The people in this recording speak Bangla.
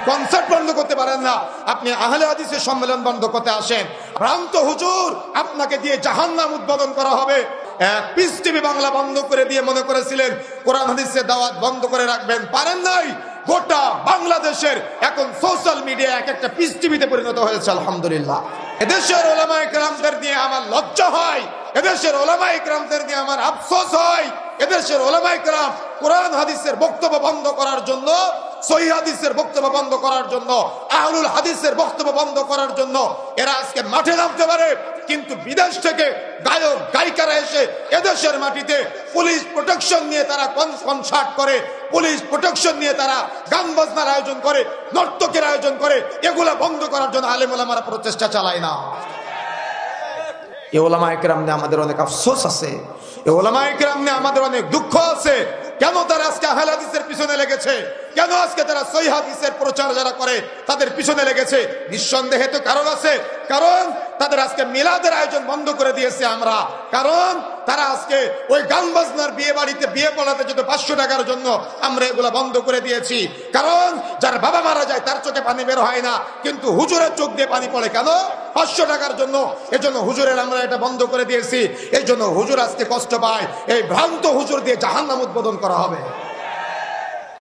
কনসার্ট বন্ধ করতে পারেন না, আপনি আহলে হাদিসের সম্মেলন বন্ধ করতে আসেন। ভ্রান্ত হুজুর, আপনাকে দিয়ে জাহান্নাম উদ্বোধন করা হবে। পিস টিভি বাংলা বন্ধ করে দিয়ে মনে করেছিলেন কোরআন হাদিসের দাওয়াত বন্ধ করে রাখবেন, পারেন নাই। গোটা বাংলাদেশের এখন সোশ্যাল মিডিয়া এক একটা পিস টিভিতে পরিণত হয়েছে। আলহামদুলিল্লাহ, এদেশের ওলামায়ে কেরামদের নিয়ে আমার লজ্জা হয়, এদেশের ওলামায়ে কেরামদের নিয়ে আমার আফসোস হয়। এদেশের ওলামায়ে কেরাম কোরআন হাদিসের বক্তব্য বন্ধ করার জন্য, সহিহ হাদিসের বক্তব্য বন্ধ করার জন্য, আহলুল হাদিসের বক্তব্য বন্ধ করার জন্য এরা আজকে মাঠে নামতে পারে, কিন্তু বিদেশ থেকে গায়ক গায়িকারা এসে এদেশের মাটিতে পুলিশ প্রোটেকশন নিয়ে তারা কনসার্ট করে, পুলিশ প্রোটেকশন নিয়ে তারা গান বাজনার আয়োজন করে, নর্তকের আয়োজন করে। এগুলা বন্ধ করার জন্য আলেম ওলামারা প্রচেষ্টা চালায় না। এই ওলামায়ে কেরাম নিয়ে আমাদের অনেক আফসোস আছে, এই ওলামায়ে কেরাম নিয়ে আমাদের অনেক দুঃখ আছে। কেন তারা আজকে আহলে হাদিসের পিছনে লেগেছে? কেন আজকে তারা সহিহ হাদিসের প্রচার যারা করে তাদের পিছনে লেগেছে? নিঃসন্দেহে তো কারণ আছে। কারণ তাদের আজকে মিলাদের আয়োজন বন্ধ করে দিয়েছে আমরা, কারণ তারা আজকে ওই গান বাজনার বিয়ে বাড়িতে বিয়ে পড়াতে যেত 500 টাকার জন্য, আমরা এগুলা বন্ধ করে দিয়েছি। কারণ যার বাবা মারা যায় তার চোখে পানি বের হয় না, কিন্তু হুজুরের চোখ দিয়ে পানি পড়ে কেন? 500 টাকার জন্য। এজন্য হুজুরের আমরা এটা বন্ধ করে দিয়েছি। এই জন্য হুজুর আজকে কষ্ট পায়। এই ভ্রান্ত হুজুর দিয়ে জাহান্নাম উদ্বোধন করা হবে।